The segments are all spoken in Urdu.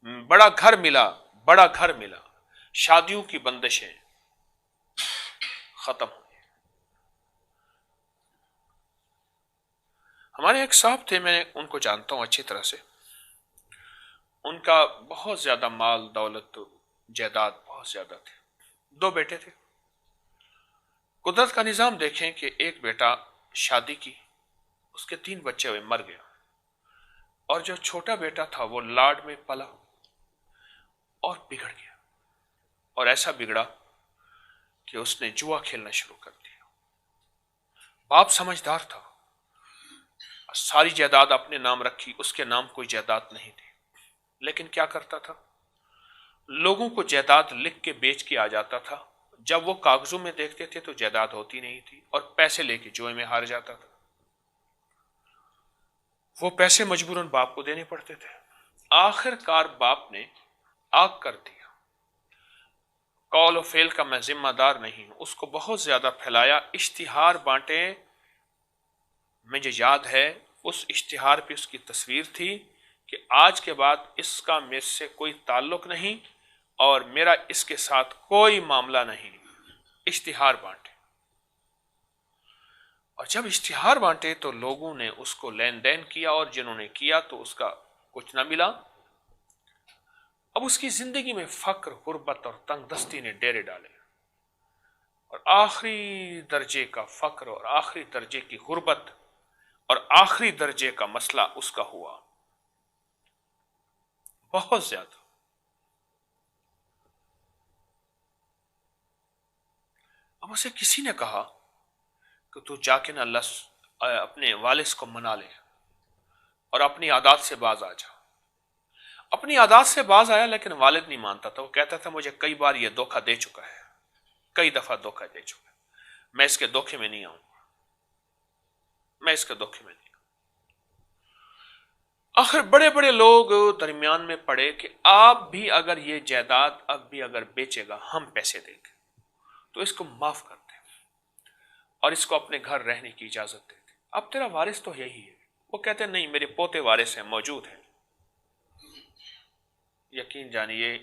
بڑا گھر ملا، بڑا گھر ملا، شادیوں کی بندشیں ختم ہوئی۔ ہمارے ایک صاحب تھے، میں ان کو جانتا ہوں اچھی طرح سے، ان کا بہت زیادہ مال دولت جائیداد بہت زیادہ تھے، 2 بیٹے تھے۔ قدرت کا نظام دیکھیں کہ ایک بیٹا شادی کی، اس کے 3 بچے ہوئے، مر گیا، اور جو چھوٹا بیٹا تھا وہ لاڈ میں پلا اور بگڑ گیا، اور ایسا بگڑا کہ اس نے جوا کھیلنا شروع کر دیا۔ باپ سمجھدار تھا، ساری جائیداد اپنے نام رکھی، اس کے نام کوئی جائیداد نہیں تھی، لیکن کیا کرتا تھا، لوگوں کو جائیداد لکھ کے بیچ کے آ جاتا تھا، جب وہ کاغذوں میں دیکھتے تھے تو جائیداد ہوتی نہیں تھی، اور پیسے لے کے جوئے میں ہار جاتا تھا۔ وہ پیسے مجبوراً باپ کو دینے پڑتے تھے۔ آخر کار باپ نے آگ کر دیا، قول و فعل کا میں ذمہ دار نہیں ہوں، اس کو بہت زیادہ پھیلایا، اشتہار بانٹے۔ مجھے یاد ہے اس اشتہار پہ اس کی تصویر تھی کہ آج کے بعد اس کا میرے سے کوئی تعلق نہیں اور میرا اس کے ساتھ کوئی معاملہ نہیں، اشتہار بانٹے۔ اور جب اشتہار بانٹے تو لوگوں نے اس کو لین دین کیا، اور جنہوں نے کیا تو اس کا کچھ نہ ملا۔ اب اس کی زندگی میں فقر، غربت اور تنگ دستی نے ڈیرے ڈالے، اور آخری درجے کا فقر اور آخری درجے کی غربت اور آخری درجے کا مسئلہ اس کا ہوا، بہت زیادہ۔ اب اسے کسی نے کہا کہ تو جا کے نہ اپنے والد کو منا لے اور اپنی عادات سے باز آ جا۔ اپنی عادات سے باز آیا، لیکن والد نہیں مانتا تھا، وہ کہتا تھا مجھے کئی بار یہ دھوکہ دے چکا ہے، کئی دفعہ دھوکہ دے چکا ہے، میں اس کے دھوکے میں نہیں آؤں گا، میں اس کے دھوکے میں نہیں آؤں۔ آخر بڑے بڑے لوگ درمیان میں پڑے کہ آپ بھی اگر یہ جائیداد اب بھی اگر بیچے گا، ہم پیسے دیں گے تو اس کو معاف کر دیں اور اس کو اپنے گھر رہنے کی اجازت دے دیں، اب تیرا وارث تو یہی ہے۔ وہ کہتے ہیں نہیں، میرے پوتے وارث ہیں، موجود ہیں۔ یقین جانیے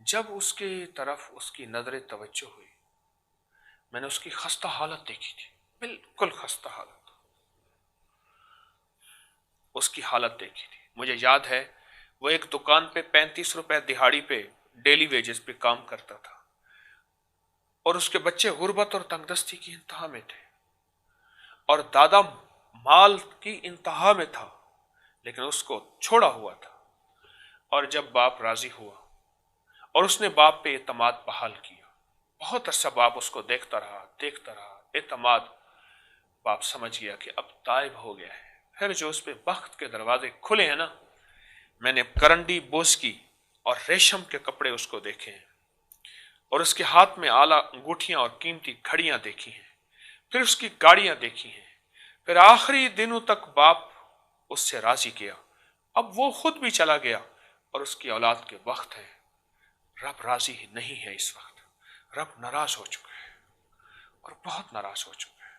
جب اس کی طرف اس کی نظر توجہ ہوئی، میں نے اس کی خستہ حالت دیکھی تھی، بالکل خستہ حالت، اس کی حالت دیکھی تھی۔ مجھے یاد ہے وہ ایک دکان پہ 35 روپے دہاڑی پہ ڈیلی ویجز پہ کام کرتا تھا، اور اس کے بچے غربت اور تنگ دستی کی انتہا میں تھے، اور دادا مال کی انتہا میں تھا، لیکن اس کو چھوڑا ہوا تھا۔ اور جب باپ راضی ہوا اور اس نے باپ پہ اعتماد بحال کیا، بہت عرصہ باپ اس کو دیکھتا رہا، اعتماد، باپ سمجھ گیا کہ اب تائب ہو گیا ہے۔ پھر جو اس پہ بخت کے دروازے کھلے ہیں نا، میں نے کرنڈی بوس کی اور ریشم کے کپڑے اس کو دیکھے ہیں، اور اس کے ہاتھ میں اعلیٰ انگوٹھیاں اور قیمتی گھڑیاں دیکھی ہیں، پھر اس کی گاڑیاں دیکھی ہیں، پھر آخری دنوں تک باپ اس سے راضی کیا۔ اب وہ خود بھی چلا گیا اور اس کی اولاد کے وقت ہے، رب راضی نہیں ہے اس وقت، رب ناراض ہو چکا ہے اور بہت ناراض ہو چکا ہے۔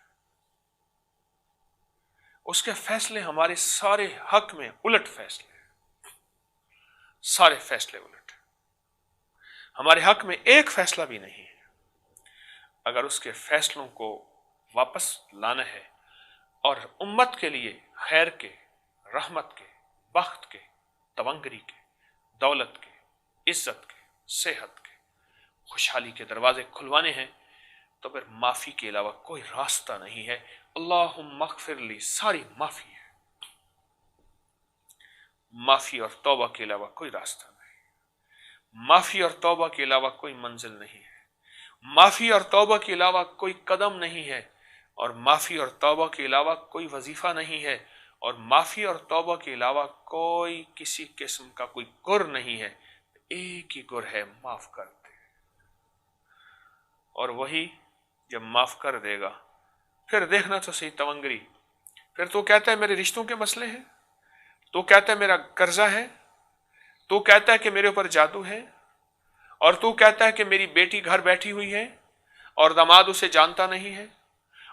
اس کے فیصلے ہمارے سارے حق میں الٹ فیصلے ہیں، سارے فیصلے الٹ ہیں، ہمارے حق میں ایک فیصلہ بھی نہیں ہے۔ اگر اس کے فیصلوں کو واپس لانا ہے اور امت کے لیے خیر کے، رحمت کے، بخت کے، تونگری کے، دولت کے، عزت کے، صحت کے، خوشحالی کے دروازے کھلوانے ہیں، تو پھر معافی کے علاوہ کوئی راستہ نہیں ہے۔ اللہم اغفر لی، ساری معافی ہے، معافی اور توبہ کے علاوہ کوئی راستہ نہیں، معافی اور توبہ کے علاوہ کوئی منزل نہیں ہے، معافی اور توبہ کے علاوہ کوئی قدم نہیں ہے، اور معافی اور توبہ کے علاوہ کوئی وظیفہ نہیں ہے، اور معافی اور توبہ کے علاوہ کوئی کسی قسم کا کوئی گر نہیں ہے۔ ایک ہی گر ہے، معاف کر دے، اور وہی جب معاف کر دے گا پھر دیکھنا تو صحیح تونگری، پھر تو کہتا ہے میرے رشتوں کے مسئلے ہیں، تو کہتا ہے میرا قرضہ ہے، تو کہتا ہے کہ میرے اوپر جادو ہے، اور تو کہتا ہے کہ میری بیٹی گھر بیٹھی ہوئی ہے اور داماد اسے جانتا نہیں ہے،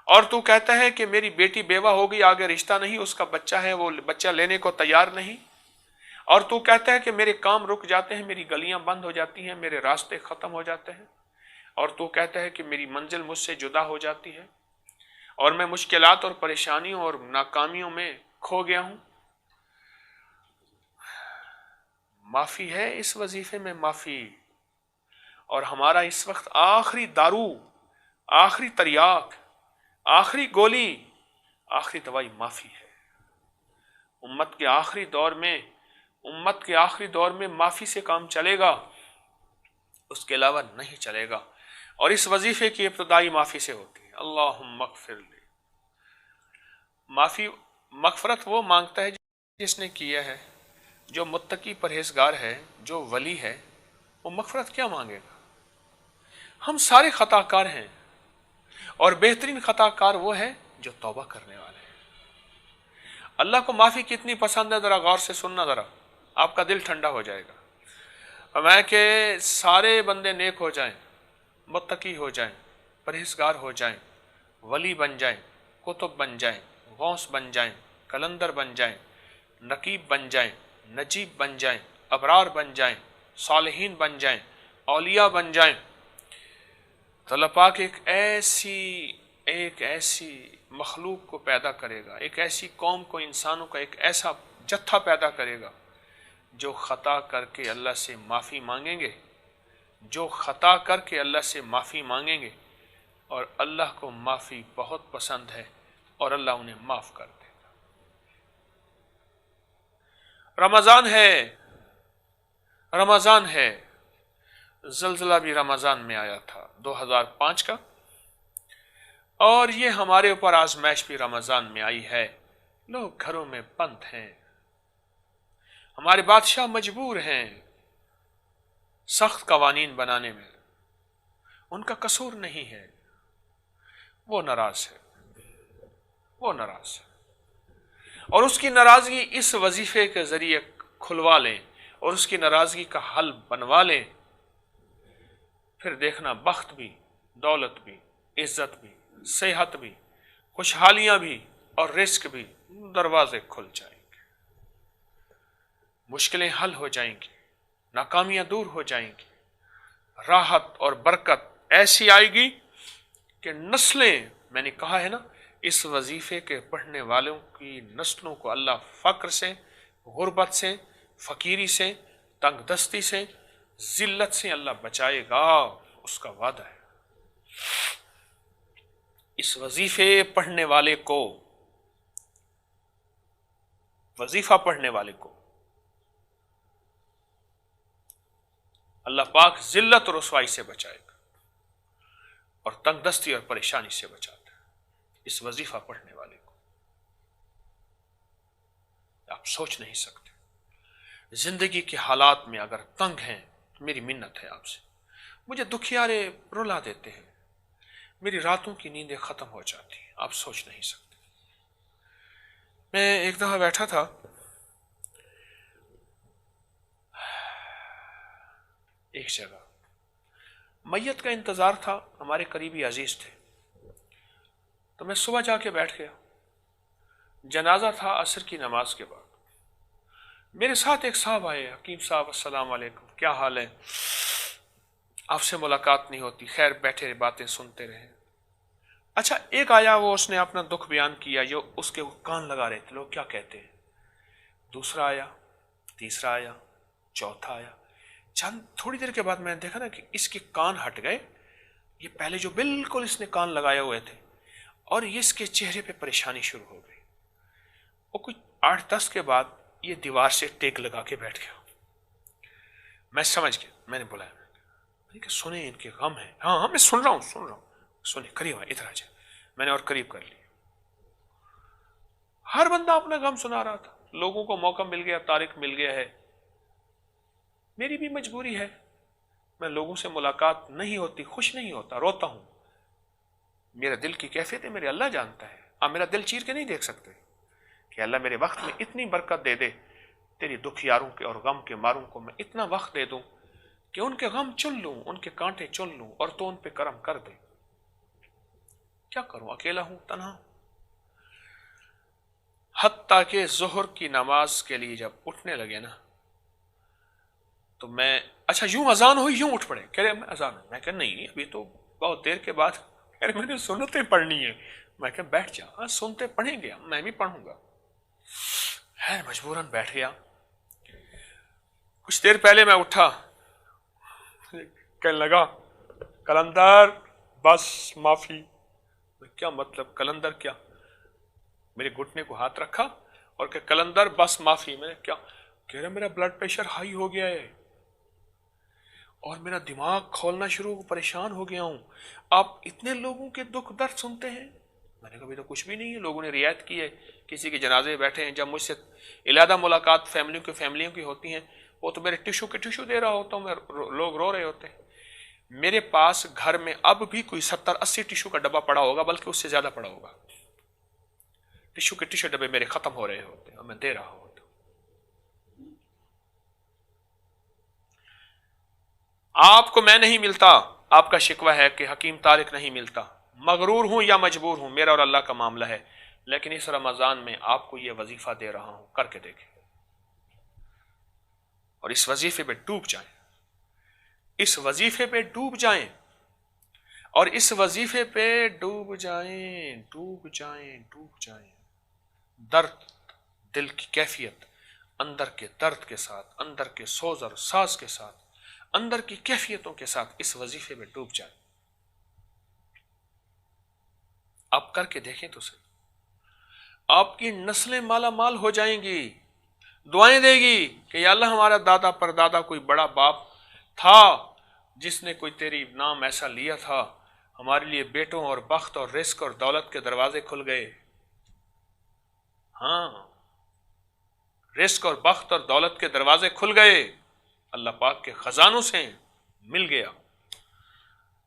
اور تو کہتا ہے کہ میری بیٹی بیوہ ہو گئی، آگے رشتہ نہیں، اس کا بچہ ہے، وہ بچہ لینے کو تیار نہیں، اور تو کہتا ہے کہ میرے کام رک جاتے ہیں، میری گلیاں بند ہو جاتی ہیں، میرے راستے ختم ہو جاتے ہیں، اور تو کہتا ہے کہ میری منزل مجھ سے جدا ہو جاتی ہے اور میں مشکلات اور پریشانیوں اور ناکامیوں میں کھو گیا ہوں۔ معافی ہے اس وظیفے میں، معافی، اور ہمارا اس وقت آخری دارو، آخری تریاک، آخری گولی، آخری دوائی معافی ہے۔ امت کے آخری دور میں معافی سے کام چلے گا، اس کے علاوہ نہیں چلے گا، اور اس وظیفے کی ابتدائی معافی سے ہوتی ہے۔ اللہم اغفر لی۔ معافی، مغفرت وہ مانگتا ہے جس نے کیا ہے۔ جو متقی پرہیزگار ہے، جو ولی ہے، وہ مغفرت کیا مانگے گا؟ ہم سارے خطا کار ہیں، اور بہترین خطا کار وہ ہے جو توبہ کرنے والے ہیں۔ اللہ کو معافی کتنی پسند ہے، ذرا غور سے سننا، ذرا آپ کا دل ٹھنڈا ہو جائے گا۔ فرمایا کہ سارے بندے نیک ہو جائیں، متقی ہو جائیں، پرہیزگار ہو جائیں، ولی بن جائیں، کتب بن جائیں، غوث بن جائیں، کلندر بن جائیں، نقیب بن جائیں، نجیب بن جائیں، ابرار بن جائیں، صالحین بن جائیں، اولیاء بن جائیں، تو اللہ پاک ایک ایسی مخلوق کو پیدا کرے گا، ایک ایسی قوم کو، انسانوں کا ایک ایسا جتھا پیدا کرے گا جو خطا کر کے اللہ سے معافی مانگیں گے، جو خطا کر کے اللہ سے معافی مانگیں گے، اور اللہ کو معافی بہت پسند ہے، اور اللہ انہیں معاف کر دے گا۔ رمضان ہے، زلزلہ بھی رمضان میں آیا تھا 2005 کا، اور یہ ہمارے اوپر آزمائش بھی رمضان میں آئی ہے۔ لوگ گھروں میں بند ہیں، ہمارے بادشاہ مجبور ہیں سخت قوانین بنانے میں، ان کا قصور نہیں ہے، وہ ناراض ہے، اور اس کی ناراضگی اس وظیفے کے ذریعے کھلوا لیں اور اس کی ناراضگی کا حل بنوا لیں، پھر دیکھنا بخت بھی، دولت بھی، عزت بھی، صحت بھی، خوشحالیاں بھی اور رزق بھی دروازے کھل جائیں گے، مشکلیں حل ہو جائیں گی، ناکامیاں دور ہو جائیں گی، راحت اور برکت ایسی آئے گی کہ نسلیں، میں نے کہا ہے نا، اس وظیفے کے پڑھنے والوں کی نسلوں کو اللہ فقر سے، غربت سے، فقیری سے، تنگ دستی سے، ذلت سے اللہ بچائے گا، اس کا وعدہ ہے۔ اس وظیفے پڑھنے والے کو، وظیفہ پڑھنے والے کو اللہ پاک ذلت اور رسوائی سے بچائے گا، اور تنگ دستی اور پریشانی سے بچاتا ہے اس وظیفہ پڑھنے والے کو۔ آپ سوچ نہیں سکتے، زندگی کے حالات میں اگر تنگ ہیں، میری منت ہے آپ سے، مجھے دکھیارے رلا دیتے ہیں، میری راتوں کی نیندیں ختم ہو جاتی ہیں، آپ سوچ نہیں سکتے۔ میں ایک دفعہ بیٹھا تھا، ایک جگہ میت کا انتظار تھا، ہمارے قریبی عزیز تھے، تو میں صبح جا کے بیٹھ گیا، جنازہ تھا عصر کی نماز کے بعد۔ میرے ساتھ ایک صاحب آئے، حکیم صاحب، السلام علیکم، کیا حال ہے، آپ سے ملاقات نہیں ہوتی، خیر بیٹھے باتیں سنتے رہے۔ اچھا ایک آیا، وہ اس نے اپنا دکھ بیان کیا، جو اس کے کان لگا رہے تھے، لوگ کیا کہتے ہیں۔ دوسرا آیا، تیسرا آیا، چوتھا آیا، چند تھوڑی دیر کے بعد میں نے دیکھا نا کہ اس کے کان ہٹ گئے، یہ پہلے جو بالکل اس نے کان لگائے ہوئے تھے، اور یہ اس کے چہرے پہ پریشانی شروع ہو گئی، اور کچھ 8-10 کے بعد یہ دیوار سے ٹیک لگا کے بیٹھ گیا۔ میں سمجھ گیا، میں نے بلایا، کہ سنیں ان کے غم ہیں۔ ہاں میں سن رہا ہوں، سنیں، قریب آئے، ادھر آ جائے۔ میں نے اور قریب کر لیا، ہر بندہ اپنا غم سنا رہا تھا، لوگوں کو موقع مل گیا، طارق مل گیا ہے، میری بھی مجبوری ہے، میں لوگوں سے ملاقات نہیں ہوتی، خوش نہیں ہوتا، روتا ہوں، میرے دل کی کیفیت ہے میرے اللہ جانتا ہے، آپ میرا دل چیر کے نہیں دیکھ سکتے کہ اللہ میرے وقت میں اتنی برکت دے دے، تیری دکھیاروں کے اور غم کے ماروں کو میں اتنا وقت دے دوں کہ ان کے غم چن لوں، ان کے کانٹے چن لوں، اور تو ان پہ کرم کر دے۔ کیا کروں، اکیلا ہوں، تنہا ہوں۔ حتیٰ کہ ظہر کی نماز کے لیے جب اٹھنے لگے نا، تو میں اچھا یوں اذان ہوئی یوں اٹھ پڑے، کہہ رہے میں اذان میں کہ نہیں ابھی تو بہت دیر کے بعد، کہہ رہے میں نے سنتیں پڑھنی ہے۔ میں کہ بیٹھ جا، ہاں سنتے پڑھیں گے، میں بھی پڑھوں گا۔ ہے مجبوراً بیٹھ گیا۔ کچھ دیر پہلے میں اٹھا، کہنے لگا کلندر بس معافی۔ کیا مطلب کلندر کیا؟ میرے گھٹنے کو ہاتھ رکھا اور کہ کلندر بس معافی۔ میں نے کیا؟ کہہ رہا میرا بلڈ پریشر ہائی ہو گیا ہے اور میرا دماغ کھولنا شروع، پریشان ہو گیا ہوں۔ آپ اتنے لوگوں کے دکھ درد سنتے ہیں؟ میں نے کہا ابھی تو کچھ بھی نہیں ہے، لوگوں نے رعایت کی ہے، کسی کے جنازے بیٹھے ہیں، جب مجھ سے علیحدہ ملاقات فیملیوں کی ہوتی ہیں، وہ تو میرے ٹشو دے رہا ہوتا ہوں میں، لوگ رو رہے ہوتے ہیں۔ میرے پاس گھر میں اب بھی کوئی 70-80 ٹشو کا ڈبہ پڑا ہوگا، بلکہ اس سے زیادہ پڑا ہوگا۔ ٹشو ڈبے میرے ختم ہو رہے ہوتے ہیں اور میں دے رہا ہوتا ہوں۔ آپ کو میں نہیں ملتا، آپ کا شکوہ ہے کہ حکیم طارق نہیں ملتا۔ مغرور ہوں یا مجبور ہوں، میرا اور اللہ کا معاملہ ہے، لیکن اس رمضان میں آپ کو یہ وظیفہ دے رہا ہوں، کر کے دیکھیں اور اس وظیفے پہ ڈوب جائیں، اس وظیفے پہ ڈوب جائیں اور اس وظیفے پہ ڈوب جائیں، ڈوب جائیں، ڈوب جائیں۔ درد، دل کی کیفیت، اندر کے درد کے ساتھ، اندر کے سوز اور ساز کے ساتھ، اندر کی کیفیتوں کے ساتھ اس وظیفے میں ڈوب جائیں۔ آپ کر کے دیکھیں تو صحیح، آپ کی نسلیں مالا مال ہو جائیں گی، دعائیں دے گی کہ یا اللہ ہمارا دادا پردادا کوئی بڑا باپ تھا جس نے کوئی تیری نام ایسا لیا تھا، ہمارے لیے بیٹوں اور بخت اور رزق اور دولت کے دروازے کھل گئے۔ ہاں، رزق اور بخت اور دولت کے دروازے کھل گئے، اللہ پاک کے خزانوں سے مل گیا،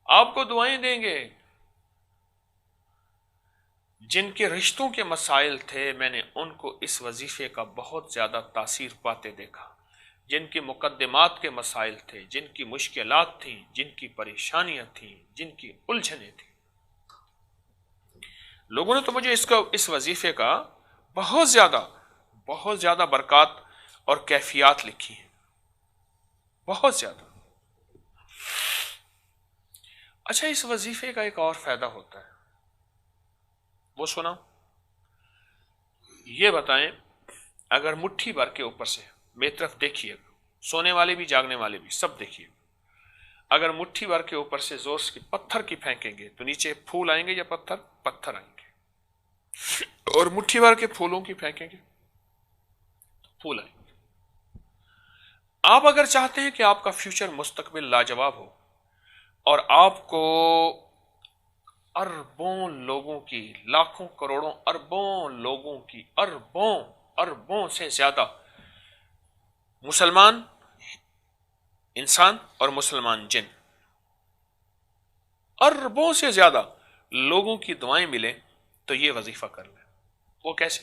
آپ کو دعائیں دیں گے۔ جن کے رشتوں کے مسائل تھے میں نے ان کو اس وظیفے کا بہت زیادہ تاثیر پاتے دیکھا، جن کے مقدمات کے مسائل تھے، جن کی مشکلات تھیں، جن کی پریشانیاں تھیں، جن کی الجھنیں تھیں، لوگوں نے تو مجھے اس وظیفے کا بہت زیادہ برکات اور کیفیات لکھی ہیں، بہت زیادہ۔ اچھا، اس وظیفے کا ایک اور فائدہ ہوتا ہے، وہ سنا؟ یہ بتائیں، اگر مٹھی بھر کے اوپر سے میری طرف دیکھیے، سونے والے بھی جاگنے والے بھی سب دیکھیے، اگر مٹھی بھر کے اوپر سے زور سے پتھر کی پھینکیں گے تو نیچے پھول آئیں گے یا پتھر آئیں گے؟ اور مٹھی بھر کے پھولوں کی پھینکیں گے تو پھول آئیں گے۔ آپ اگر چاہتے ہیں کہ آپ کا فیوچر مستقبل لاجواب ہو اور آپ کو اربوں لوگوں کی، لاکھوں کروڑوں اربوں لوگوں کی، اربوں سے زیادہ مسلمان انسان اور مسلمان جن، اربوں سے زیادہ لوگوں کی دعائیں ملیں تو یہ وظیفہ کر لیں۔ وہ کیسے؟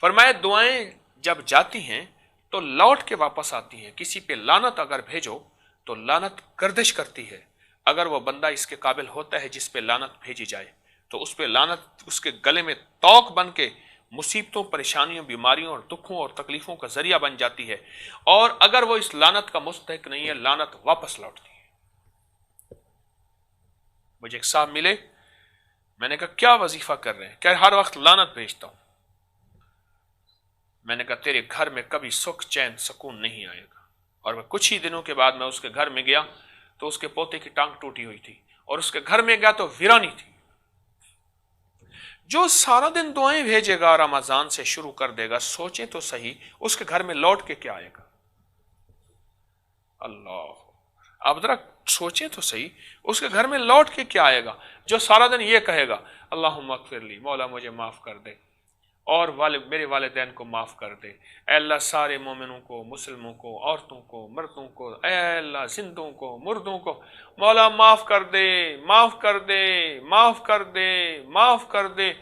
فرمایا دعائیں جب جاتی ہیں تو لوٹ کے واپس آتی ہیں۔ کسی پہ لعنت اگر بھیجو تو لعنت گردش کرتی ہے، اگر وہ بندہ اس کے قابل ہوتا ہے جس پہ لعنت بھیجی جائے تو اس پہ لعنت اس کے گلے میں توق بن کے مصیبتوں، پریشانیوں، بیماریوں اور دکھوں اور تکلیفوں کا ذریعہ بن جاتی ہے، اور اگر وہ اس لعنت کا مستحق نہیں ہے، لعنت واپس لوٹتی ہے۔ مجھے ایک صاحب ملے، میں نے کہا کیا وظیفہ کر رہے ہیں؟ کہ ہر وقت لعنت بھیجتا ہوں۔ میں نے کہا تیرے گھر میں کبھی سکھ، چین، سکون نہیں آئے گا۔ اور میں کچھ ہی دنوں کے بعد میں اس کے گھر میں گیا تو اس کے پوتے کی ٹانگ ٹوٹی ہوئی تھی، اور اس کے گھر میں گیا تو ویرانی تھی۔ جو سارا دن دعائیں بھیجے گا، رمضان سے شروع کر دے گا، سوچیں تو صحیح اس کے گھر میں لوٹ کے کیا آئے گا؟ اللہ، آپ ذرا سوچیں تو صحیح اس کے گھر میں لوٹ کے کیا آئے گا؟ جو سارا دن یہ کہے گا اللہم اغفر لی، مولا مجھے معاف کر دے، اور میرے والدین کو معاف کر دے، اے اللہ سارے مومنوں کو، مسلموں کو، عورتوں کو، مردوں کو، اے اللہ زندوں کو، مردوں کو مولا معاف کر دے، معاف کر دے، معاف کر دے، معاف کر دے۔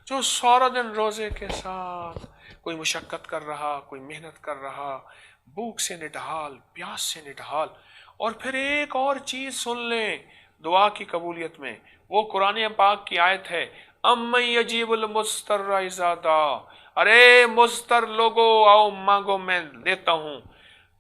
جو سارا دن روزے کے ساتھ کوئی مشقت کر رہا، کوئی محنت کر رہا، بھوک سے نڈھال، پیاس سے نڈھال، اور پھر ایک اور چیز سن لیں دعا کی قبولیت میں، وہ قرآن پاک کی آیت ہے امن یجیب المضطر اذا دعا، ارے مضطر لوگو آؤ مانگو میں دیتا ہوں۔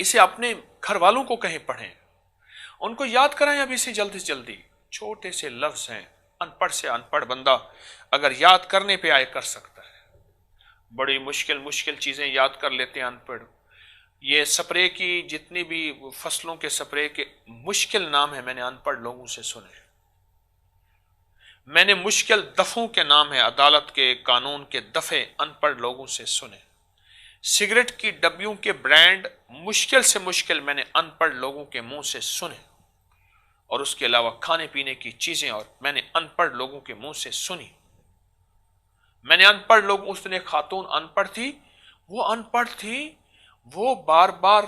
اسے اپنے گھر والوں کو کہیں پڑھیں، ان کو یاد کرائیں ابھی سے جلدی سے جلدی۔ چھوٹے سے لفظ ہیں، ان پڑھ سے ان پڑھ بندہ اگر یاد کرنے پہ آئے کر سکتا ہے۔ بڑی مشکل مشکل چیزیں یاد کر لیتے ہیں ان پڑھ۔ یہ سپرے کی جتنی بھی فصلوں کے سپرے کے مشکل نام ہیں میں نے ان پڑھ لوگوں سے سنے۔ میں نے مشکل دفعوں کے نام ہیں، عدالت کے قانون کے دفعے ان پڑھ لوگوں سے سنے۔ سگریٹ کی ڈبیوں کے برانڈ مشکل سے مشکل میں نے ان پڑھ لوگوں کے منہ سے سنے، اور اس کے علاوہ کھانے پینے کی چیزیں اور میں نے ان پڑھ لوگوں کے منہ سے سنی۔ میں نے ان پڑھ لوگ، اس نے خاتون ان پڑھ تھی، وہ ان پڑھ تھی، وہ بار بار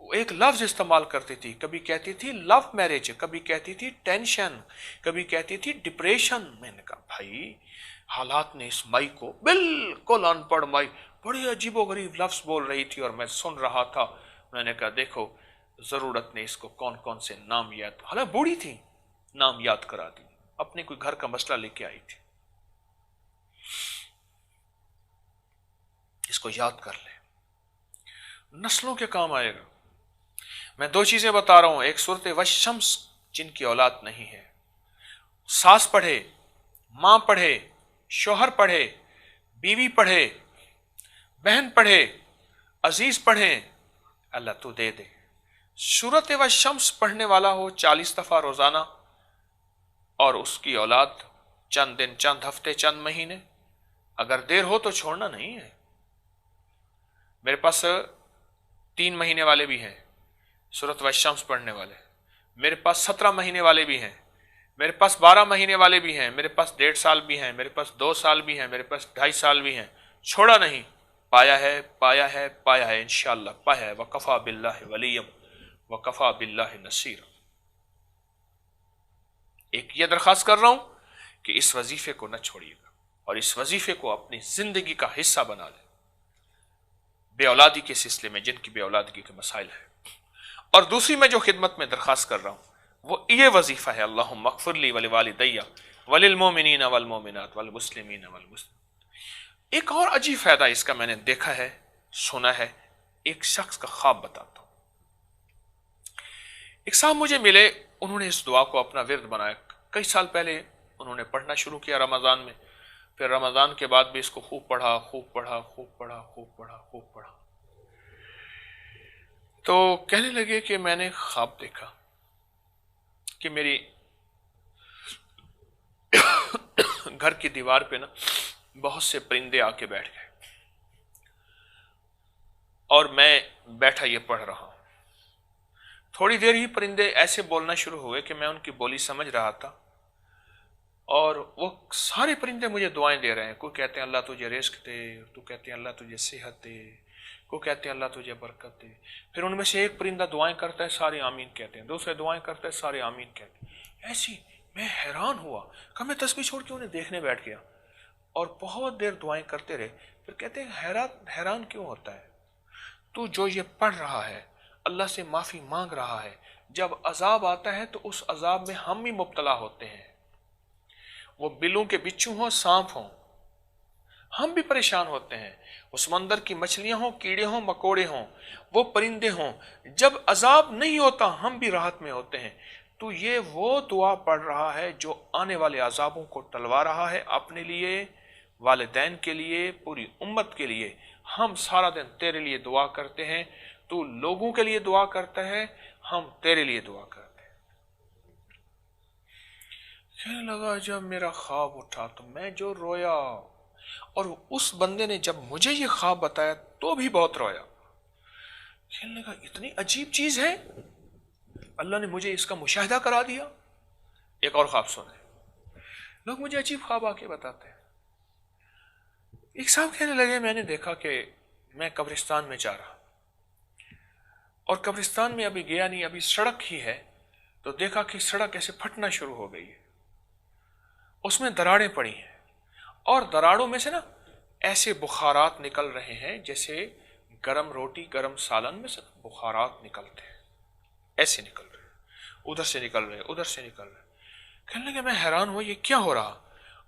ایک لفظ استعمال کرتی تھی، کبھی کہتی تھی لو میرج، کبھی کہتی تھی ٹینشن، کبھی کہتی تھی ڈپریشن۔ میں نے کہا بھائی حالات نے اس مائی کو، بالکل ان پڑھ مائی بڑی عجیب و غریب لفظ بول رہی تھی اور میں سن رہا تھا۔ میں نے کہا دیکھو ضرورت نے اس کو کون کون سے نام یاد، حالانکہ بوڑھی تھی، نام یاد کرا دی، اپنے کوئی گھر کا مسئلہ لے کے آئی تھی۔ اس کو یاد کر لے، نسلوں کے کام آئے گا۔ میں دو چیزیں بتا رہا ہوں، ایک صورت والشمس جن کی اولاد نہیں ہے، ساس پڑھے، ماں پڑھے، شوہر پڑھے، بیوی پڑھے، بہن پڑھے، عزیز پڑھیں، اللہ تو دے دے۔ سورت والشمس پڑھنے والا ہو 40 دفعہ روزانہ، اور اس کی اولاد چند دن، چند ہفتے، چند مہینے، اگر دیر ہو تو چھوڑنا نہیں ہے۔ میرے پاس 3 مہینے والے بھی ہیں سورت والشمس پڑھنے والے، میرے پاس 17 مہینے والے بھی ہیں، میرے پاس 12 مہینے والے بھی ہیں، میرے پاس 1.5 سال بھی ہیں، میرے پاس 2 سال بھی ہیں، میرے پاس 2.5 سال بھی ہیں، چھوڑا نہیں، پایا ہے پایا ہے پایا ہے، انشاءاللہ پایا ہے۔ وَقَفَى بِاللَّهِ وَلِيًّا وَقَفَى بِاللَّهِ نَصِيرًا۔ ایک یہ درخواست کر رہا ہوں کہ اس وظیفے کو نہ چھوڑیے گا، اور اس وظیفے کو اپنی زندگی کا حصہ بنا لیں، بے اولادی کے سلسلے میں جن کی بے اولادگی کے مسائل ہیں۔ اور دوسری میں جو خدمت میں درخواست کر رہا ہوں وہ یہ وظیفہ ہے، اللہم اغفر لی ولوالدی وللمؤمنین والمؤمنات والمسلمین والمسلمات۔ ایک اور عجیب فائدہ اس کا میں نے دیکھا ہے، سنا ہے، ایک شخص کا خواب بتاتا ہوں۔ ایک صاحب مجھے ملے، انہوں نے اس دعا کو اپنا ورد بنایا، کئی سال پہلے انہوں نے پڑھنا شروع کیا رمضان میں، پھر رمضان کے بعد بھی اس کو خوب پڑھا، خوب پڑھا، خوب پڑھا، خوب پڑھا، خوب پڑھا۔ تو کہنے لگے کہ میں نے خواب دیکھا کہ میری گھر کی دیوار پہ نا بہت سے پرندے آ کے بیٹھ گئے، اور میں بیٹھا یہ پڑھ رہا ہوں۔ تھوڑی دیر ہی پرندے ایسے بولنا شروع ہوئے کہ میں ان کی بولی سمجھ رہا تھا، اور وہ سارے پرندے مجھے دعائیں دے رہے ہیں۔ کوئی کہتے ہیں اللہ تجھے رزق دے، تو کہتے ہیں اللہ تجھے صحت دے، کوئی کہتے ہیں اللہ تجھے برکت دے۔ پھر ان میں سے ایک پرندہ دعائیں کرتا ہے، سارے آمین کہتے ہیں، دوسرے دعائیں کرتا ہے، سارے آمین کہتے ہیں۔ ایسی میں حیران ہوا کہ میں تسبیح چھوڑ کے انہیں دیکھنے بیٹھ گیا، اور بہت دیر دعائیں کرتے رہے۔ پھر کہتے ہیں حیران کیوں ہوتا ہے؟ تو جو یہ پڑھ رہا ہے، اللہ سے معافی مانگ رہا ہے، جب عذاب آتا ہے تو اس عذاب میں ہم بھی مبتلا ہوتے ہیں، وہ بلوں کے بچھو ہوں، سانپ ہوں، ہم بھی پریشان ہوتے ہیں، وہ سمندر کی مچھلیاں ہوں، کیڑے ہوں، مکوڑے ہوں، وہ پرندے ہوں، جب عذاب نہیں ہوتا ہم بھی راحت میں ہوتے ہیں۔ تو یہ وہ دعا پڑھ رہا ہے جو آنے والے عذابوں کو ٹلوا رہا ہے، اپنے لیے، والدین کے لیے، پوری امت کے لیے۔ ہم سارا دن تیرے لیے دعا کرتے ہیں، تو لوگوں کے لیے دعا کرتا ہے، ہم تیرے لیے دعا کرتے ہیں۔ کہنے لگا جب میرا خواب اٹھا تو میں جو رویا، اور اس بندے نے جب مجھے یہ خواب بتایا تو بھی بہت رویا۔ کہنے لگا اتنی عجیب چیز ہے، اللہ نے مجھے اس کا مشاہدہ کرا دیا۔ ایک اور خواب سنے، لوگ مجھے عجیب خواب آ کے بتاتے ہیں۔ ایک صاحب کہنے لگے میں نے دیکھا کہ میں قبرستان میں جا رہا، اور قبرستان میں ابھی گیا نہیں، ابھی سڑک ہی ہے، تو دیکھا کہ سڑک ایسے پھٹنا شروع ہو گئی ہے، اس میں دراڑیں پڑی ہیں، اور دراڑوں میں سے نا ایسے بخارات نکل رہے ہیں جیسے گرم روٹی، گرم سالن میں سے بخارات نکلتے ہیں، ایسے نکل رہے ہیں، ادھر سے نکل رہے ہیں، ادھر سے نکل رہے ہیں۔ کہنے لگے میں حیران ہوا یہ کیا ہو رہا،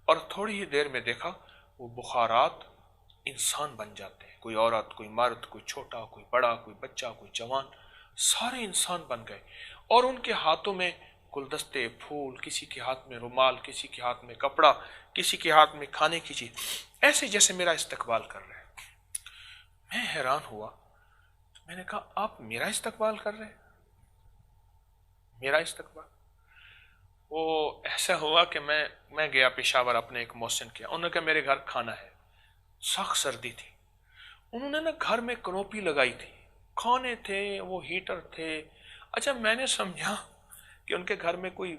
اور تھوڑی ہی دیر میں دیکھا وہ بخارات انسان بن جاتے ہیں، کوئی عورت، کوئی مرد، کوئی چھوٹا، کوئی بڑا، کوئی بچہ، کوئی جوان، سارے انسان بن گئے، اور ان کے ہاتھوں میں گلدستے، پھول، کسی کے ہاتھ میں رومال، کسی کے ہاتھ میں کپڑا، کسی کے ہاتھ میں کھانے کی چیز، ایسے جیسے میرا استقبال کر رہے ہیں۔ میں حیران ہوا، میں نے کہا آپ میرا استقبال کر رہے ہیں؟ میرا استقبال؟ وہ ایسا ہوا کہ میں گیا پشاور اپنے ایک محسن کے، انہوں نے کہا میرے گھر کھانا ہے۔ سخت سردی تھی، انہوں نے نا گھر میں کنوپی لگائی تھی، کھانے تھے، وہ ہیٹر تھے۔ اچھا میں نے سمجھا کہ ان کے گھر میں کوئی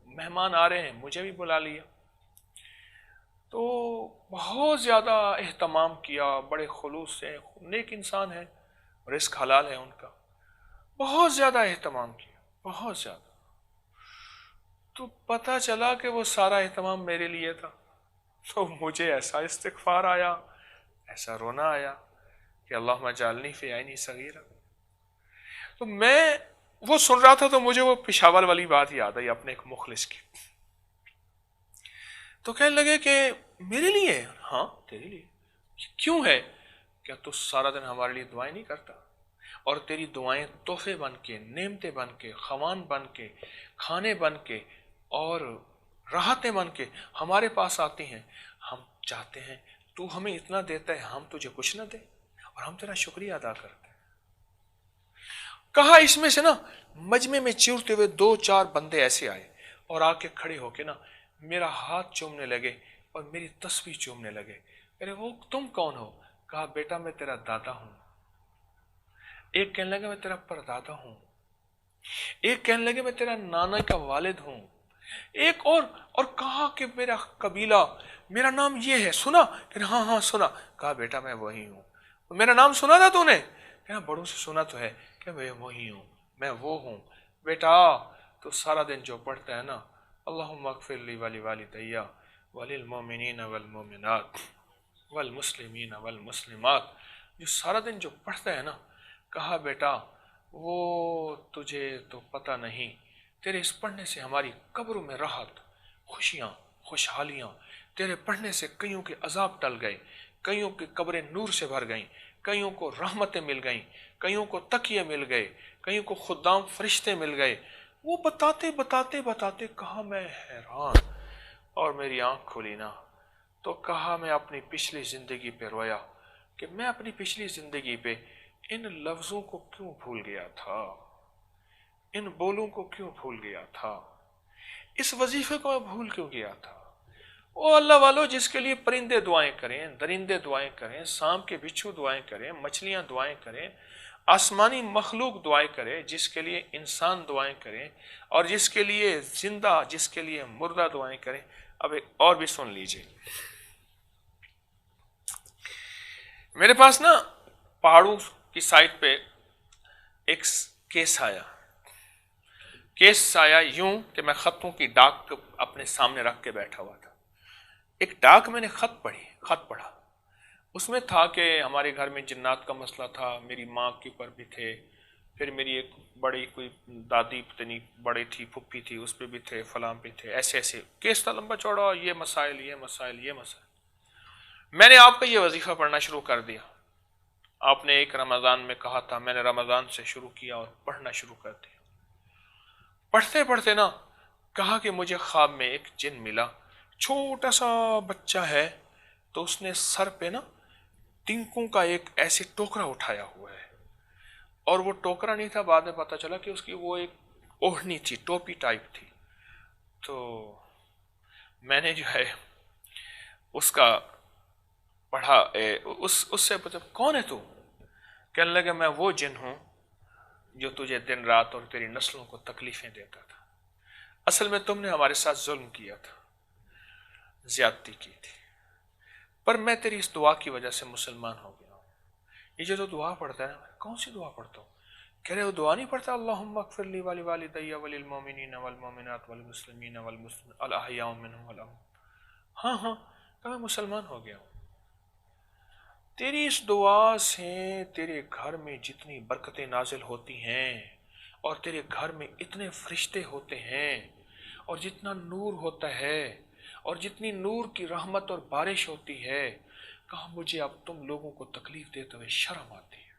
مہمان آ رہے ہیں، مجھے بھی بلا لیا، تو بہت زیادہ اہتمام کیا، بڑے خلوص سے، نیک انسان ہے، رزق حلال ہے ان کا، بہت زیادہ اہتمام کیا، بہت زیادہ۔ تو پتہ چلا کہ وہ سارا اہتمام میرے لیے تھا، تو مجھے ایسا استغفار آیا، ایسا رونا آیا کہ اللہم اجعلنی فی عینی صغیرہ۔ تو میں وہ سن رہا تھا تو مجھے وہ پشاور والی بات یاد آئی اپنے ایک مخلص کی، تو کہنے لگے کہ میرے لیے؟ ہاں تیرے لیے۔ کیوں ہے؟ کیا تو سارا دن ہمارے لیے دعائیں نہیں کرتا؟ اور تیری دعائیں تحفے بن کے، نعمتیں بن کے، خوان بن کے، کھانے بن کے اور راحتیں بن کے ہمارے پاس آتی ہیں۔ ہم چاہتے ہیں تو ہمیں اتنا دیتا ہے، ہم تجھے کچھ نہ دیں، اور ہم تیرا شکریہ ادا کرتے ہیں۔ کہا اس میں سے نا مجمع میں چیرتے ہوئے 2-4 بندے ایسے آئے اور آ کے کھڑے ہو کے نا میرا ہاتھ چومنے لگے اور میری تسبیح چومنے لگے۔ ارے وہ تم کون ہو؟ کہا بیٹا میں تیرا دادا ہوں۔ ایک کہنے لگا میں تیرا پردادا ہوں، ایک کہنے لگے میں تیرا نانا کا والد ہوں، ایک اور کہا کہ میرا قبیلہ، میرا نام یہ ہے، سنا؟ کہ ہاں ہاں سنا۔ کہا بیٹا میں وہی ہوں۔ میرا نام سنا تھا تو نے؟ کہا بڑوں سے سنا تو ہے، کہ میں وہی ہوں، میں وہ ہوں۔ بیٹا تو سارا دن جو پڑھتا ہے نا اللہم اغفر لی ولی والدی وللمؤمنین والمؤمنات والمسلمین والمسلمات، جو سارا دن جو پڑھتا ہے نا، کہا بیٹا وہ تجھے تو پتہ نہیں، تیرے اس پڑھنے سے ہماری قبروں میں راحت، خوشیاں، خوشحالیاں، تیرے پڑھنے سے کئیوں کے عذاب ٹل گئے، کئیوں کی قبریں نور سے بھر گئیں، کئیوں کو رحمتیں مل گئیں، کئیوں کو تکیے مل گئے، کئیوں کو خدام فرشتے مل گئے۔ وہ بتاتے بتاتے بتاتے کہا میں حیران، اور میری آنکھ کھلی نا تو کہا میں اپنی پچھلی زندگی پہ رویا کہ میں اپنی پچھلی زندگی پہ ان لفظوں کو کیوں بھول گیا تھا، ان بولوں کو کیوں بھول گیا تھا، اس وظیفے کو میں بھول کیوں گیا تھا۔ او اللہ والو، جس کے لیے پرندے دعائیں کریں، درندے دعائیں کریں، سانپ کے بچھو دعائیں کریں، مچھلیاں دعائیں کریں، آسمانی مخلوق دعائیں کرے، جس کے لیے انسان دعائیں کریں، اور جس کے لیے زندہ، جس کے لیے مردہ دعائیں کریں۔ اب ایک اور بھی سن لیجئے، میرے پاس نا پہاڑوں کی سائٹ پہ ایک کیس آیا یوں کہ میں خطوں کی ڈاک اپنے سامنے رکھ کے بیٹھا ہوا تھا۔ ایک ڈاک میں نے خط پڑھا، اس میں تھا کہ ہمارے گھر میں جنات کا مسئلہ تھا، میری ماں کے اوپر بھی تھے، پھر میری ایک بڑی کوئی دادی پتنی بڑی تھی، پھپھی تھی، اس پہ بھی تھے، فلاں پہ تھے، ایسے ایسے کیس تھا لمبا چوڑا، یہ مسائل یہ مسائل یہ مسائل۔ میں نے آپ کا یہ وظیفہ پڑھنا شروع کر دیا۔ آپ نے ایک رمضان میں کہا تھا، میں نے رمضان سے شروع کیا اور پڑھنا شروع کر دیا۔ پڑھتے پڑھتے نا کہا کہ مجھے خواب میں ایک جن ملا، چھوٹا سا بچہ ہے، تو اس نے سر پہ نا تنکوں کا ایک ایسے ٹوکرا اٹھایا ہوا ہے، اور وہ ٹوکرا نہیں تھا، بعد میں پتا چلا کہ اس کی وہ ایک اوڑھنی تھی، ٹوپی ٹائپ تھی۔ تو میں نے جو ہے اس کا پڑھا، اس سے پوچھا کون ہے تو؟ کہنے لگا میں وہ جن ہوں جو تجھے دن رات اور تیری نسلوں کو تکلیفیں دیتا تھا۔ اصل میں تم نے ہمارے ساتھ ظلم کیا تھا، زیادتی کی تھی، پر میں تیری اس دعا کی وجہ سے مسلمان ہو گیا ہوں۔ یہ جو تو دعا پڑھتا ہے نا، کون سی دعا پڑھتا ہوں؟ کہہ رہے وہ دعا نہیں پڑھتا اللہم اغفر لی ولی والدی وللمؤمنین والمؤمنات والمسلمین والمسلمات الاحیاء منهم والاموات۔ ہاں ہاں، کہ میں مسلمان ہو گیا ہوں۔ تیری اس دعا سے تیرے گھر میں جتنی برکتیں نازل ہوتی ہیں، اور تیرے گھر میں اتنے فرشتے ہوتے ہیں، اور جتنا نور ہوتا ہے، اور جتنی نور کی رحمت اور بارش ہوتی ہے، کہا مجھے اب تم لوگوں کو تکلیف دیتے ہوئے شرم آتی ہے،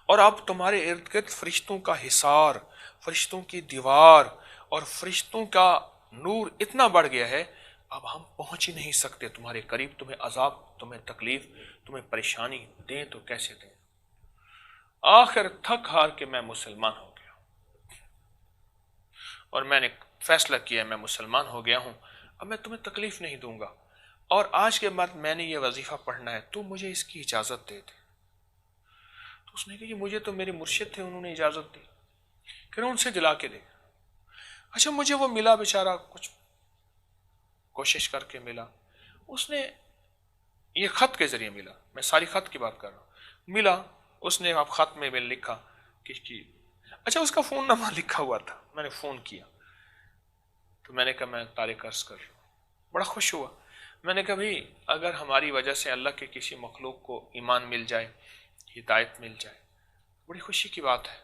اور اب تمہارے ارد گرد فرشتوں کا حصار، فرشتوں کی دیوار اور فرشتوں کا نور اتنا بڑھ گیا ہے، اب ہم پہنچ ہی نہیں سکتے تمہارے قریب، تمہیں عذاب، تمہیں تکلیف، تمہیں پریشانی دیں تو کیسے دیں۔ آخر تھک ہار کے میں مسلمان ہو گیا، اور میں نے فیصلہ کیا میں مسلمان ہو گیا ہوں، اب میں تمہیں تکلیف نہیں دوں گا، اور آج کے بعد میں نے یہ وظیفہ پڑھنا ہے، تو مجھے اس کی اجازت دے دے۔ تو اس نے کہا کہ مجھے تو میرے مرشد تھے، انہوں نے اجازت دی، کہ ان سے دلا کے دے۔ اچھا مجھے وہ ملا بیچارہ، کچھ کوشش کر کے ملا، اس نے یہ خط کے ذریعے ملا، میں ساری خط کی بات کر رہا ہوں، ملا، اس نے اب خط میں لکھا کہ اچھا اس کا فون نمبر لکھا ہوا تھا، میں نے فون کیا تو میں نے کہا میں طارق عرض کر رہا ہوں، بڑا خوش ہوا، میں نے کہا بھائی اگر ہماری وجہ سے اللہ کے کسی مخلوق کو ایمان مل جائے، ہدایت مل جائے، بڑی خوشی کی بات ہے۔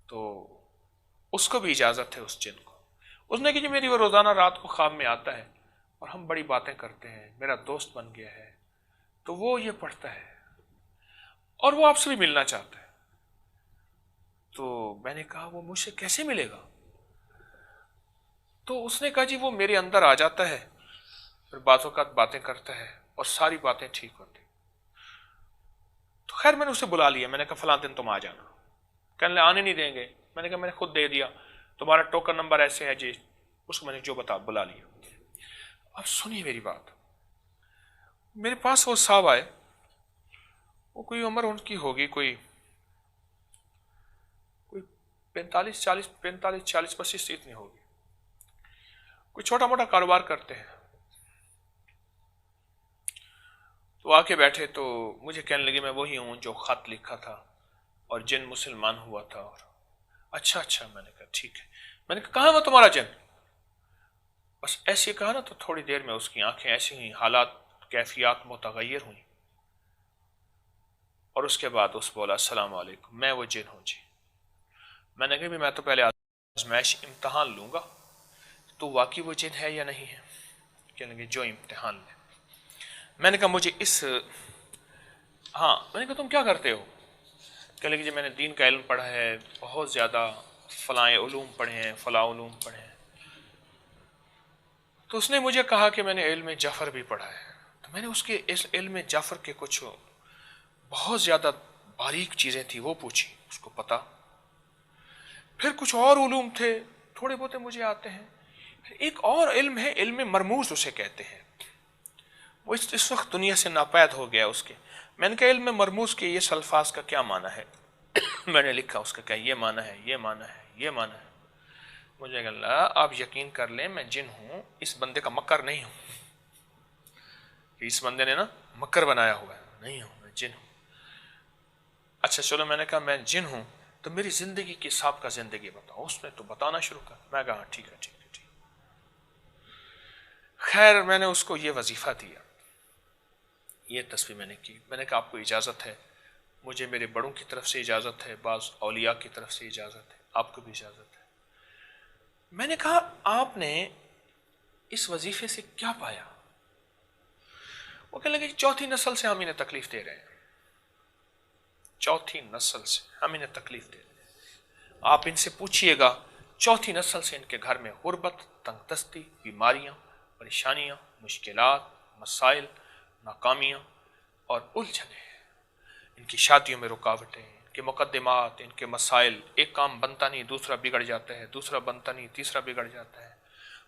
تو اس کو بھی اجازت ہے، اس جن کو، اس نے کہ میری وہ روزانہ رات کو خواب میں آتا ہے اور ہم بڑی باتیں کرتے ہیں، میرا دوست بن گیا ہے، تو وہ یہ پڑھتا ہے اور وہ آپ سے بھی ملنا چاہتا ہے۔ تو میں نے کہا وہ مجھ سے کیسے ملے گا؟ تو اس نے کہا جی وہ میرے اندر آ جاتا ہے، پھر بعض اوقات باتیں کرتا ہے اور ساری باتیں ٹھیک ہوتی۔ تو خیر میں نے اسے بلا لیا، میں نے کہا فلاں دن تم آ جانا، کہنے لگے آنے نہیں دیں گے، میں نے کہا میں نے خود دے دیا، تمہارا ٹوکن نمبر ایسے ہے جی، اس کو میں نے جو بلا لیا۔ اب سنیے میری بات، میرے پاس وہ صاحب آئے، وہ کوئی عمر ان کی ہوگی کوئی 45 اتنی ہوگی، کوئی چھوٹا موٹا کاروبار کرتے ہیں۔ تو آ کے بیٹھے تو مجھے کہنے لگے میں وہی ہوں جو خط لکھا تھا اور جن مسلمان ہوا تھا، اور اچھا میں نے کہا ٹھیک ہے، میں نے کہا کہاں ہے وہ تمہارا جن؟ بس ایسے کہا نا تو تھوڑی دیر میں اس کی آنکھیں ایسی ہوئی، حالات کیفیات متغیر ہوئی، اور اس کے بعد اس بولا السلام علیکم، میں وہ جن ہوں جی۔ میں نے کہا میں تو پہلے آزمائش امتحان لوں گا تو واقعی وہ جن ہے یا نہیں ہے، کہنے لگے جو امتحان لیں۔ میں نے کہا مجھے میں نے کہا تم کیا کرتے ہو؟ کہنے لگے جی میں نے دین کا علم پڑھا ہے، بہت زیادہ فلاں علوم پڑھے ہیں، فلاں علوم پڑھے ہیں۔ تو اس نے مجھے کہا کہ میں نے علم جعفر بھی پڑھا ہے، تو میں نے اس کے اس علم جعفر کے کچھ بہت زیادہ باریک چیزیں تھی وہ پوچھی، اس کو پتا، پھر کچھ اور علوم تھے تھوڑے بہت مجھے آتے ہیں، پھر ایک اور علم ہے، علم مرموز اسے کہتے ہیں، وہ اس وقت دنیا سے ناپید ہو گیا اس کے۔ میں نے کہا علم مرموز کے یہ الفاظ کا کیا معنی ہے؟ میں نے لکھا اس کا کیا یہ معنی ہے، یہ معنی ہے، یہ معنی ہے۔ مجھے اللہ آپ یقین کر لیں میں جن ہوں، اس بندے کا مکر نہیں ہوں کہ اس بندے نے نا مکر بنایا ہوا ہے، نہیں ہوں، میں جن ہوں۔ اچھا چلو میں نے کہا میں جن ہوں تو میری زندگی کے حساب کا زندگی بتاؤ، اس نے تو بتانا شروع کر، میں کہا ٹھیک ہے ٹھیک ہے ٹھیک۔ خیر میں نے اس کو یہ وظیفہ دیا، یہ تصویر میں نے کی، میں نے کہا آپ کو اجازت ہے، مجھے میرے بڑوں کی طرف سے اجازت ہے، بعض اولیاء کی طرف سے اجازت ہے، آپ کو بھی اجازت ہے۔ میں نے کہا آپ نے اس وظیفے سے کیا پایا؟ وہ کہنے لگے چوتھی نسل سے ہم انہیں تکلیف دے رہے ہیں، چوتھی نسل سے ہم انہیں تکلیف دے رہے ہیں، آپ ان سے پوچھئے گا چوتھی نسل سے ان کے گھر میں غربت، تنگ دستی، بیماریاں، پریشانیاں، مشکلات، مسائل، ناکامیاں اور الجھنیں ہیں، ان کی شادیوں میں رکاوٹیں، ان کے مقدمات، ان کے مسائل، ایک کام بنتا نہیں دوسرا بگڑ جاتا ہے، دوسرا بنتا نہیں تیسرا بگڑ جاتا ہے،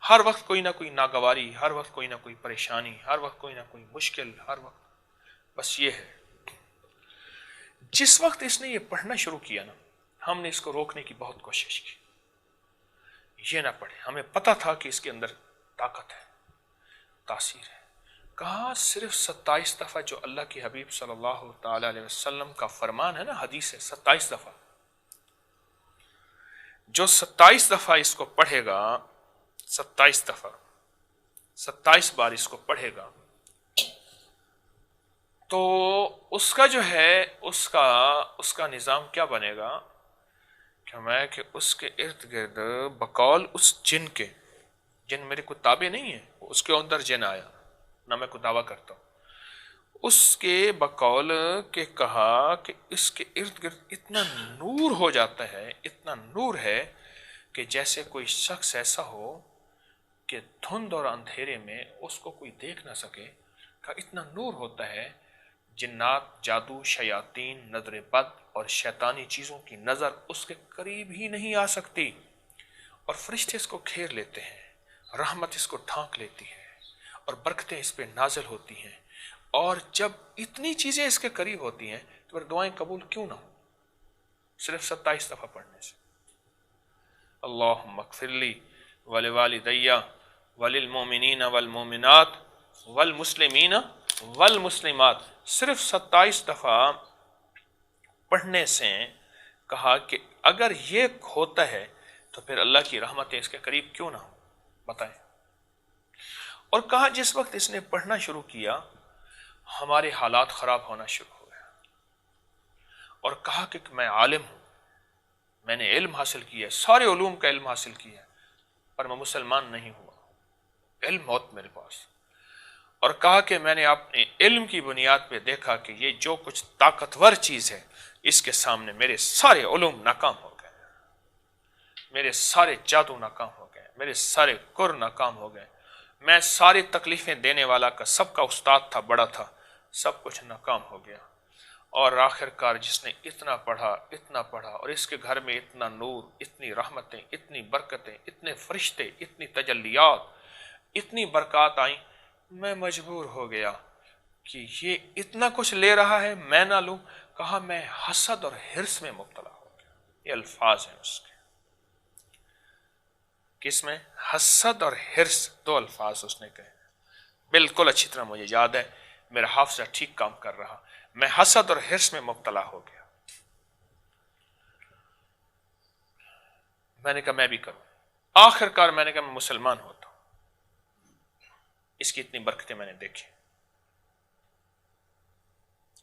ہر وقت کوئی نہ کوئی ناگواری، ہر وقت کوئی نہ کوئی پریشانی، ہر وقت کوئی نہ کوئی مشکل، ہر وقت بس یہ ہے۔ جس وقت اس نے یہ پڑھنا شروع کیا نا، ہم نے اس کو روکنے کی بہت کوشش کی، یہ نہ پڑھے، ہمیں پتہ تھا کہ اس کے اندر طاقت ہے، تاثیر ہے۔ کہا صرف 27 دفعہ جو اللہ کے حبیب صلی اللہ تعالی علیہ وسلم کا فرمان ہے نا، حدیث ہے، 27 دفعہ، جو 27 دفعہ اس کو پڑھے گا، 27 دفعہ، 27 بار اس کو پڑھے گا، تو اس کا جو ہے اس کا نظام کیا بنے گا کہ اس کے ارد گرد بقول اس جن کے، جن میرے کو تابع نہیں ہے، اس کے اندر جن آیا نہ میں کوئی دعویٰ کرتا ہوں. اس کے بقول کہ کہا کہ اس کے ارد گرد اتنا نور ہو جاتا ہے، اتنا نور ہے کہ جیسے کوئی شخص ایسا ہو کہ دھند اور اندھیرے میں اس کو کوئی دیکھ نہ سکے. کہ اتنا نور ہوتا ہے، جنات، جادو، شیاطین، نظر بد اور شیطانی چیزوں کی نظر اس کے قریب ہی نہیں آ سکتی، اور فرشتے اس کو گھیر لیتے ہیں، رحمت اس کو ڈھانک لیتی ہے اور برکتیں اس پہ نازل ہوتی ہیں. اور جب اتنی چیزیں اس کے قریب ہوتی ہیں تو پھر دعائیں قبول کیوں نہ ہو صرف 27 دفعہ پڑھنے سے؟ اللہم اغفر لی ولوالدی وللمؤمنین والمؤمنات والمسلمین والمسلمات، صرف 27 دفعہ پڑھنے سے کہا کہ اگر یہ ہوتا ہے تو پھر اللہ کی رحمتیں اس کے قریب کیوں نہ ہو، بتائیں. اور کہا جس وقت اس نے پڑھنا شروع کیا ہمارے حالات خراب ہونا شروع ہو گئے، اور کہا کہ میں عالم ہوں، میں نے علم حاصل کیا ہے، سارے علوم کا علم حاصل کیا ہے، پر میں مسلمان نہیں ہوا، علم بہت میرے پاس. اور کہا کہ میں نے اپنے علم کی بنیاد پہ دیکھا کہ یہ جو کچھ طاقتور چیز ہے اس کے سامنے میرے سارے علوم ناکام ہو گئے، میرے سارے جادو ناکام ہو گئے، میرے سارے کر ناکام ہو گئے، میں ساری تکلیفیں دینے والا کا سب کا استاد تھا، بڑا تھا، سب کچھ ناکام ہو گیا. اور آخر کار جس نے اتنا پڑھا اور اس کے گھر میں اتنا نور، اتنی رحمتیں، اتنی برکتیں، اتنے فرشتے، اتنی تجلیات، اتنی برکات آئیں، میں مجبور ہو گیا کہ یہ اتنا کچھ لے رہا ہے میں نہ لوں. کہا میں حسد اور حرص میں مبتلا ہو گیا. یہ الفاظ ہیں اس کے، کس میں؟ حسد اور حرص، دو الفاظ اس نے کہے. بالکل اچھی طرح مجھے یاد ہے، میرا حافظہ ٹھیک کام کر رہا. میں حسد اور حرص میں مبتلا ہو گیا. میں نے کہا میں بھی کروں. آخر کار میں نے کہا میں مسلمان ہوتا ہوں. اس کی اتنی برکتیں میں نے دیکھی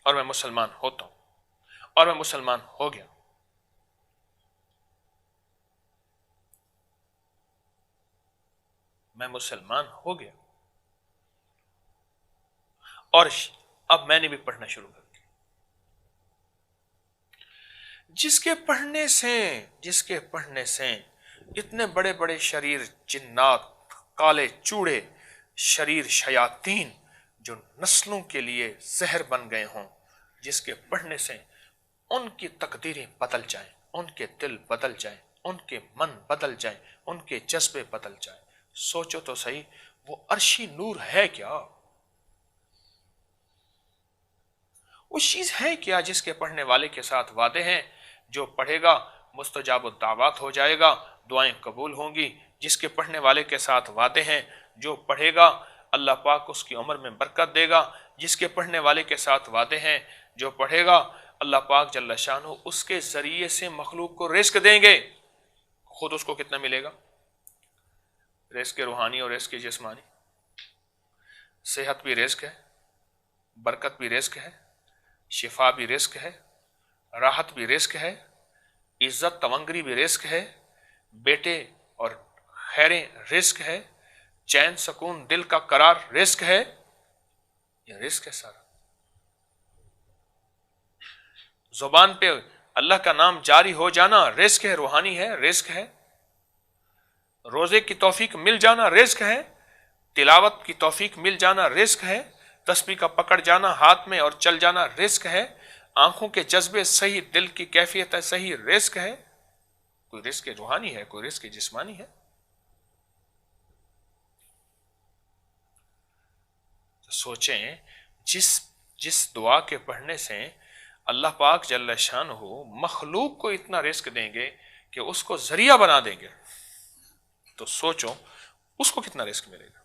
اور میں مسلمان ہوتا ہوں، اور میں مسلمان ہو گیا. میں مسلمان ہو گیا اور اب میں نے بھی پڑھنا شروع کر دیا. جس کے پڑھنے سے اتنے بڑے بڑے شریر جنات، کالے چوڑے شریر شیاطین جو نسلوں کے لیے زہر بن گئے ہوں، جس کے پڑھنے سے ان کی تقدیریں بدل جائیں، ان کے دل بدل جائیں، ان کے من بدل جائیں، ان کے جذبے بدل جائیں. سوچو تو صحیح، وہ عرشی نور ہے کیا؟ وہ چیز ہے کیا جس کے پڑھنے والے کے ساتھ وعدے ہیں؟ جو پڑھے گا مستجاب الدعوات ہو جائے گا، دعائیں قبول ہوں گی. جس کے پڑھنے والے کے ساتھ وعدے ہیں، جو پڑھے گا اللہ پاک اس کی عمر میں برکت دے گا. جس کے پڑھنے والے کے ساتھ وعدے ہیں، جو پڑھے گا اللہ پاک جل شانہ اس کے ذریعے سے مخلوق کو رزق دیں گے. خود اس کو کتنا ملے گا؟ رزق روحانی اور رزق جسمانی. صحت بھی رزق ہے، برکت بھی رزق ہے، شفا بھی رزق ہے، راحت بھی رزق ہے، عزت تمنگری بھی رزق ہے، بیٹے اور خیریں رزق ہے، چین سکون دل کا قرار رزق ہے. یہ رزق ہے سارا. زبان پہ اللہ کا نام جاری ہو جانا رزق ہے، روحانی ہے، رزق ہے. روزے کی توفیق مل جانا رزق ہے، تلاوت کی توفیق مل جانا رزق ہے، تسبیح کا پکڑ جانا ہاتھ میں اور چل جانا رزق ہے، آنکھوں کے جذبے صحیح، دل کی کیفیت ہے صحیح، رزق ہے. کوئی رزق روحانی ہے، کوئی رزق جسمانی ہے. تو سوچیں جس دعا کے پڑھنے سے اللہ پاک جل شانہ مخلوق کو اتنا رزق دیں گے کہ اس کو ذریعہ بنا دیں گے، تو سوچو اس کو کتنا رزق ملے گا.